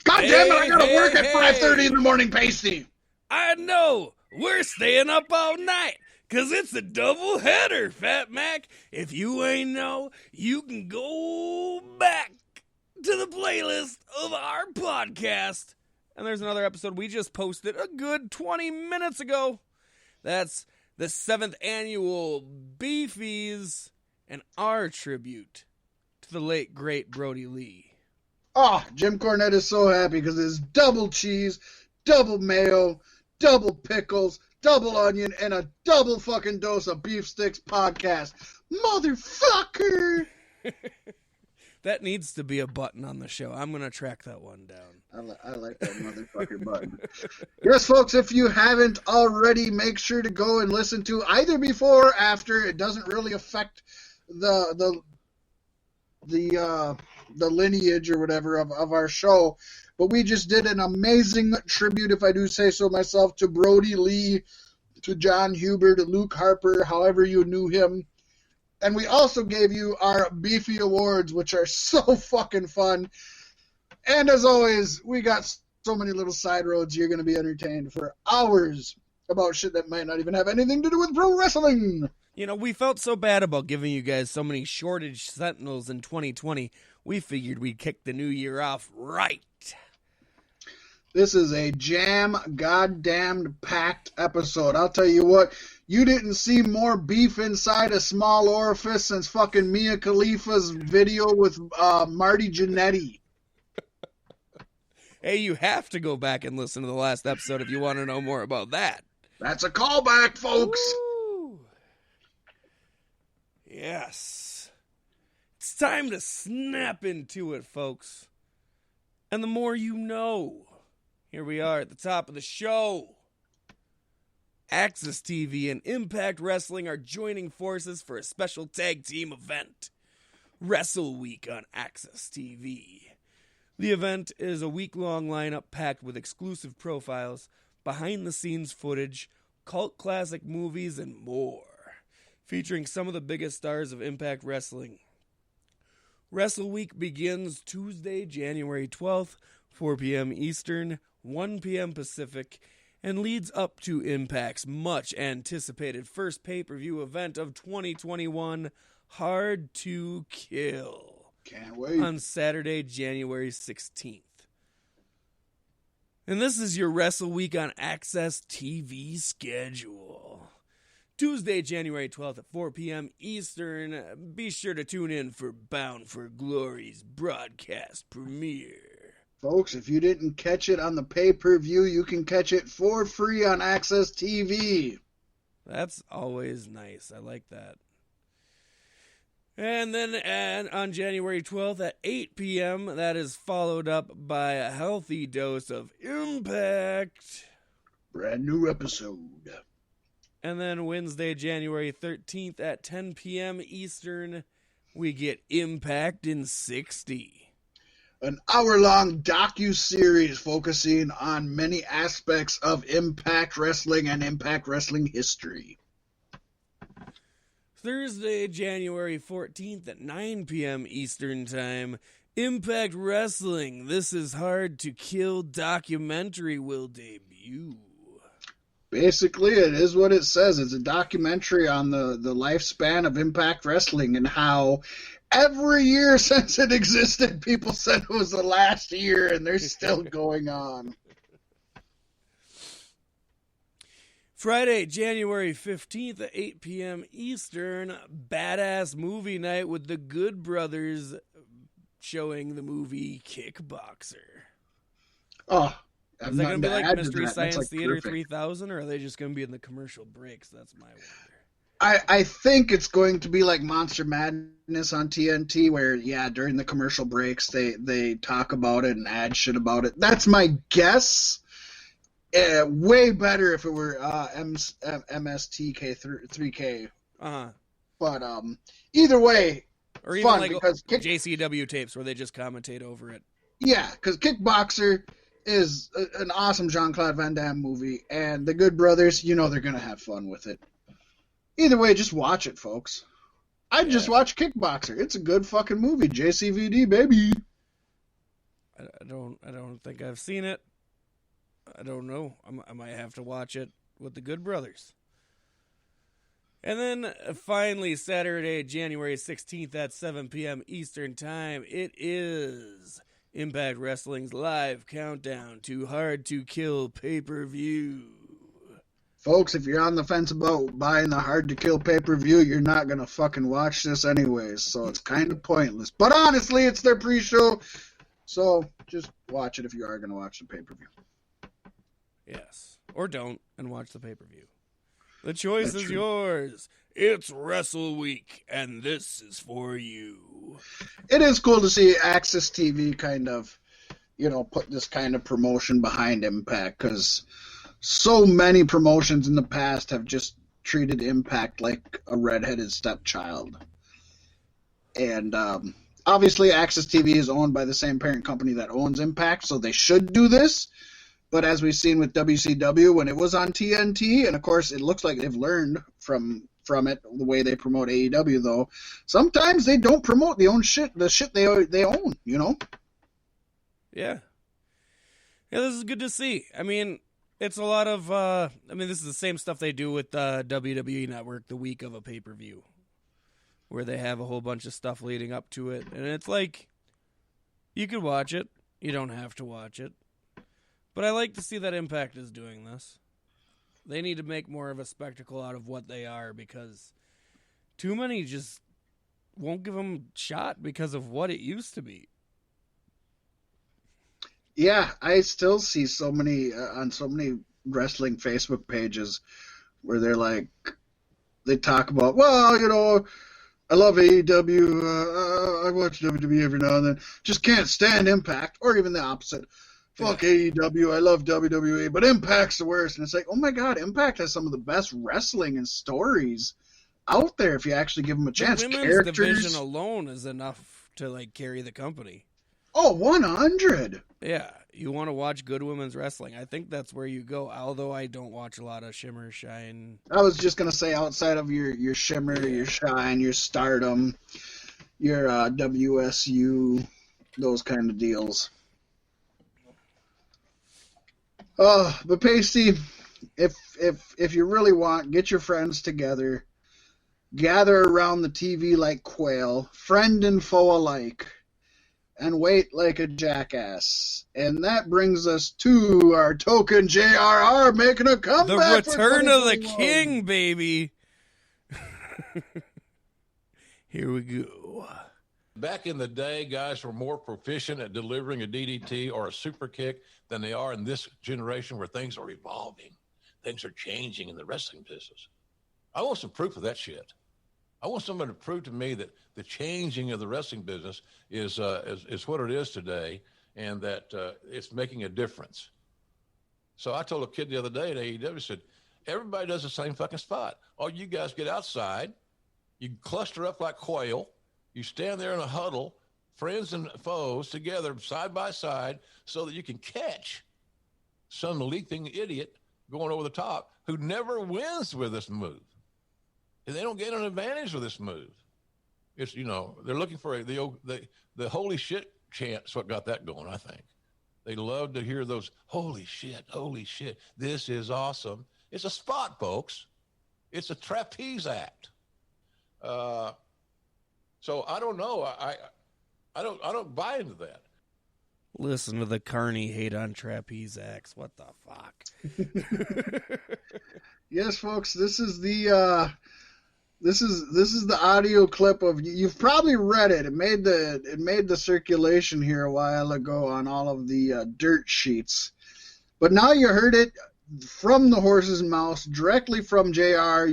God damn it, I gotta work at 5:30 in the morning, Pasty. I know. We're staying up all night, 'cause it's a double header, Fat Mac. If you ain't know, you can go back to the playlist of our podcast. And there's another episode we just posted a good 20 minutes ago. That's the 7th annual Beefies and our tribute to the late, great Brody Lee. Oh, Jim Cornette is so happy because it's double cheese, double mayo, double pickles, double onion, and a double fucking dose of Beef Sticks podcast. Motherfucker! That needs to be a button on the show. I'm going to track that one down. I like that motherfucking button. Yes, folks, if you haven't already, make sure to go and listen to either before or after. It doesn't really affect the lineage or whatever of our show. But we just did an amazing tribute, if I do say so myself, to Brody Lee, to John Huber, to Luke Harper, however you knew him. And we also gave you our Beefy Awards, which are so fucking fun. And as always, we got so many little side roads. You're going to be entertained for hours about shit that might not even have anything to do with pro wrestling. You know, we felt so bad about giving you guys so many shortage sentinels in 2020. We figured we'd kick the new year off right. This is a jam goddamned packed episode. I'll tell you what, you didn't see more beef inside a small orifice since fucking Mia Khalifa's video with Marty Jannetty. Hey, you have to go back and listen to the last episode if you want to know more about that. That's a callback, folks. Woo. Yes. It's time to snap into it, folks. And the more you know. Here we are at the top of the show. Access TV and Impact Wrestling are joining forces for a special tag team event. Wrestle Week on Access TV. The event is a week-long lineup packed with exclusive profiles, behind-the-scenes footage, cult classic movies, and more, featuring some of the biggest stars of Impact Wrestling. Wrestle Week begins Tuesday, January 12th, 4 p.m. Eastern, 1 p.m. Pacific, and leads up to Impact's much-anticipated first pay-per-view event of 2021, Hard to Kill. Can't wait. On Saturday, January 16th. And this is your Wrestle Week on Access TV schedule. Tuesday, January 12th at 4 p.m. Eastern. Be sure to tune in for Bound for Glory's broadcast premiere. Folks, if you didn't catch it on the pay-per-view, you can catch it for free on Access TV. That's always nice. I like that. And then on January 12th at 8 p.m., that is followed up by a healthy dose of Impact. Brand new episode. And then Wednesday, January 13th at 10 p.m. Eastern, we get Impact in 60. An hour-long docu-series focusing on many aspects of Impact Wrestling and Impact Wrestling history. Thursday, January 14th at 9 p.m. Eastern Time, Impact Wrestling, This Is Hard to Kill documentary will debut. Basically, it is what it says. It's a documentary on the lifespan of Impact Wrestling and how every year since it existed, people said it was the last year, and they're still going on. Friday, January 15th at 8 p.m. Eastern, Badass Movie Night with the Good Brothers showing the movie Kickboxer. Oh, is that going to be like Mystery Science Theater 3000, or are they just going to be in the commercial breaks? That's my wonder. I think it's going to be like Monster Madness on TNT, where, yeah, during the commercial breaks, they talk about it and add shit about it. That's my guess. Way better if it were MSTK3K. Uh-huh. But either way, or even fun like because JCW tapes where they just commentate over it. Yeah, because Kickboxer is an awesome Jean-Claude Van Damme movie, and the Good Brothers, you know they're going to have fun with it. Either way, just watch it, folks. I'd just watch Kickboxer. It's a good fucking movie. JCVD, baby. I don't think I've seen it. I don't know. I might have to watch it with the Good Brothers. And then finally, Saturday, January 16th at 7 p.m. Eastern Time, it is Impact Wrestling's live countdown to Hard to Kill pay-per-view. Folks, if you're on the fence about buying the Hard to Kill pay-per-view, you're not going to fucking watch this anyways, so it's kind of pointless. But honestly, it's their pre-show, so just watch it if you are going to watch the pay-per-view. Yes. Or don't, and watch the pay-per-view. The choice is yours. It's Wrestle Week, and this is for you. It is cool to see Access TV kind of, put this kind of promotion behind Impact, because so many promotions in the past have just treated Impact like a redheaded stepchild. And obviously Access TV is owned by the same parent company that owns Impact, so they should do this. But as we've seen with WCW when it was on TNT, and of course it looks like they've learned from it, the way they promote AEW, though, sometimes they don't promote the shit they own, Yeah. Yeah, this is good to see. I mean, it's a lot of, this is the same stuff they do with WWE Network the week of a pay-per-view, where they have a whole bunch of stuff leading up to it. And it's like, you could watch it. You don't have to watch it. But I like to see that Impact is doing this. They need to make more of a spectacle out of what they are, because too many just won't give them a shot because of what it used to be. Yeah, I still see so many on so many wrestling Facebook pages where they talk about, I love AEW, I watch WWE every now and then, just can't stand Impact, or even the opposite. Fuck AEW, I love WWE, but Impact's the worst. And it's like, oh my god, Impact has some of the best wrestling and stories out there if you actually give them a chance. The women's division alone is enough to carry the company. Oh, 100. Yeah, you want to watch good women's wrestling. I think that's where you go, although I don't watch a lot of Shimmer, Shine. I was just going to say, outside of your Shimmer, your Shine, your Stardom, your WSU, those kind of deals. But Pasty, if you really want, get your friends together, gather around the TV like quail, friend and foe alike, and wait like a jackass. And that brings us to our token JRR making a comeback. The return of the king, baby. Here we go. Back in the day, guys were more proficient at delivering a DDT or a super kick than they are in this generation, where things are evolving. Things are changing in the wrestling business. I want some proof of that shit. I want somebody to prove to me that the changing of the wrestling business is what it is today, and that it's making a difference. So I told a kid the other day at AEW, said, everybody does the same fucking spot. All you guys get outside, you cluster up like quail, you stand there in a huddle, friends and foes together side by side, so that you can catch some leaping idiot going over the top who never wins with this move. And they don't get an advantage with this move. It's, they're looking for the holy shit chant is what got that going, I think. They love to hear those, holy shit, this is awesome. It's a spot, folks. It's a trapeze act. So I don't know. I don't buy into that. Listen to the Carney hate on trapeze acts. What the fuck? Yes, folks. This is the audio clip of, you've probably read it. It made the circulation here a while ago on all of the dirt sheets. But now you heard it from the horse's mouth, directly from JR.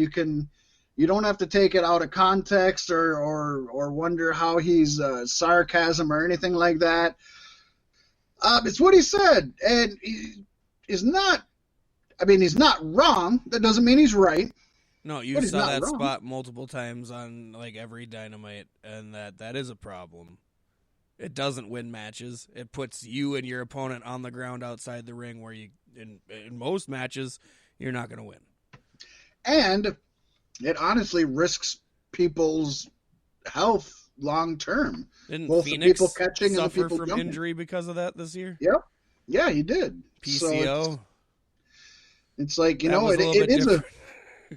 You don't have to take it out of context or wonder how he's sarcasm or anything like that. It's what he said, and he's not wrong. That doesn't mean he's right. No, you saw that spot multiple times on every Dynamite, and that is a problem. It doesn't win matches. It puts you and your opponent on the ground outside the ring, where in most matches you're not going to win. And it honestly risks people's health long term. Didn't Both Phoenix the people catching and the suffer people from jumping. Injury because of that this year? Yep. Yeah, he did. PCO. So it's like, That was a little bit different.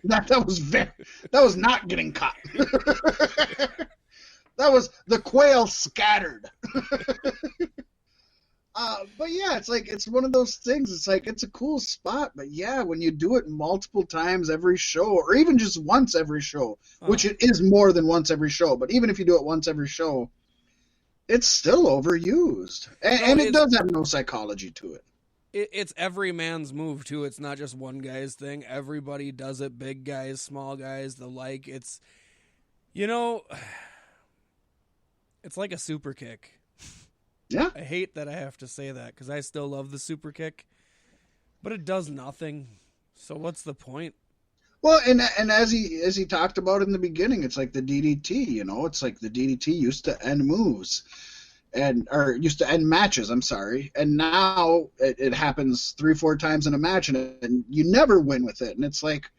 That was not getting caught. That was the quail scattered. But yeah, it's like, it's one of those things. It's like, it's a cool spot, but yeah, when you do it multiple times every show, or even just once every show, which it is more than once every show, but even if you do it once every show, it's still overused, and it does have no psychology to it. It's every man's move too. It's not just one guy's thing. Everybody does it. Big guys, small guys, the like. It's, it's like a super kick. Yeah. I hate that I have to say that because I still love the super kick, but it does nothing. So what's the point? Well, and as he talked about in the beginning, it's like the DDT. It's like the DDT used to end moves, or used to end matches. I'm sorry, and now it happens 3-4 times in a match, and you never win with it. And it's like,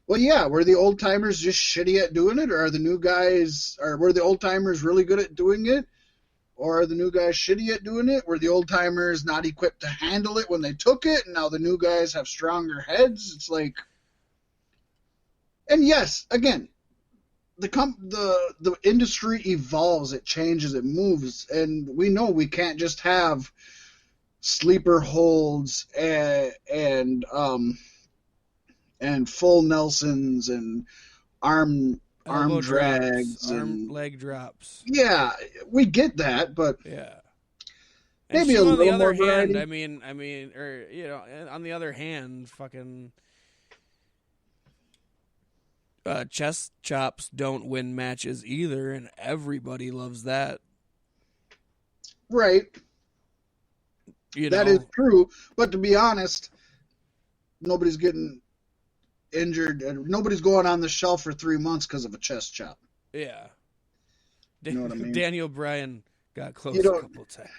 well, yeah, were the old timers just shitty at doing it, or are the new guys, or were the old timers really good at doing it? Or are the new guys shitty at doing it? Were the old timers not equipped to handle it when they took it, and now the new guys have stronger heads? It's like, and yes, again, the industry evolves, it changes, it moves, and we know we can't just have sleeper holds and full Nelsons and arm drags and leg drops. Yeah, we get that, but yeah, maybe a little more variety. I mean, or on the other hand, fucking chest chops don't win matches either, and everybody loves that. Right. That is true, but to be honest, nobody's getting injured, and nobody's going on the shelf for 3 months because of a chest chop. Yeah. You know what I mean? Daniel Bryan got close a couple times.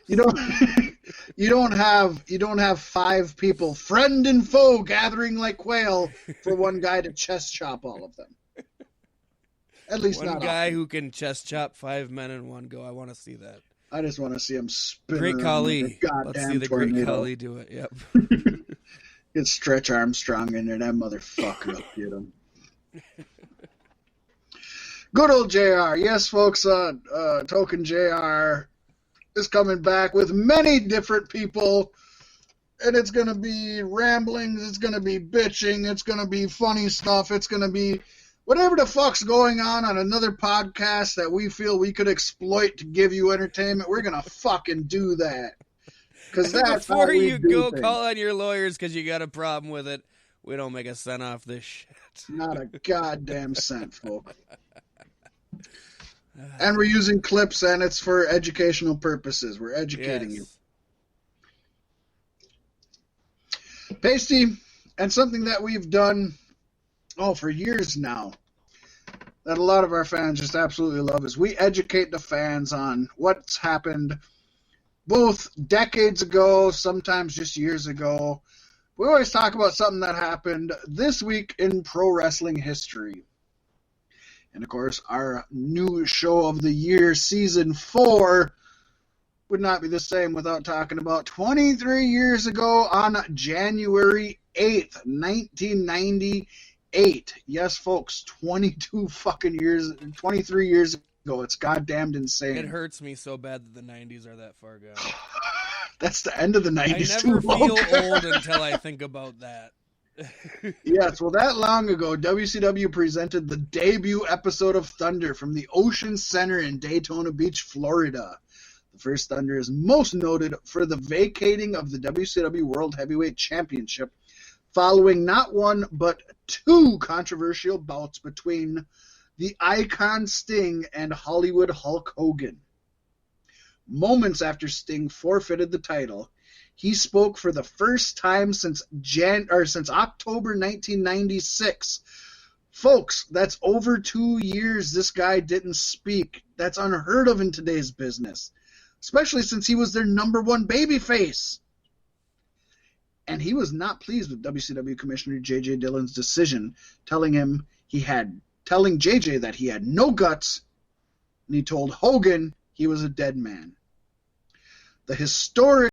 You don't have 5 people, friend and foe, gathering like quail for one guy to chest chop all of them. At least one guy who can chest chop 5 men in one go. I want to see that. I just want to see him spin. Great Khali. Let's see the tornado. Great Khali do it. Yep. Get Stretch Armstrong in there. That motherfucker will get him. Good old JR. Yes, folks, Token JR is coming back with many different people, and it's going to be ramblings, it's going to be bitching, it's going to be funny stuff, it's going to be whatever the fuck's going on another podcast that we feel we could exploit to give you entertainment. We're going to fucking do that. Because that's before how we you do go things. Call on your lawyers because you got a problem with it. We don't make a cent off this shit. Not a goddamn cent, folks. And we're using clips, and it's for educational purposes. We're educating you. Pasty, and something that we've done, for years now, that a lot of our fans just absolutely love, is we educate the fans on what's happened both decades ago, sometimes just years ago. We always talk about something that happened this week in pro wrestling history. And, of course, our new show of the year, Season 4, would not be the same without talking about 23 years ago on January 8th, 1998. Yes, folks, 23 years ago. It's goddamn insane. It hurts me so bad that the 90s are that far gone. That's the end of the 90s. I never feel old until I think about that. Yes, well, that long ago, WCW presented the debut episode of Thunder from the Ocean Center in Daytona Beach, Florida. The first Thunder is most noted for the vacating of the WCW World Heavyweight Championship following not one but 2 controversial bouts between the Icon Sting and Hollywood Hulk Hogan. Moments after Sting forfeited the title, he spoke for the first time since October 1996. Folks, that's over 2 years this guy didn't speak. That's unheard of in today's business, especially since he was their number 1 babyface. And he was not pleased with WCW Commissioner J.J. Dillon's decision, telling JJ that he had no guts, and he told Hogan he was a dead man. The historic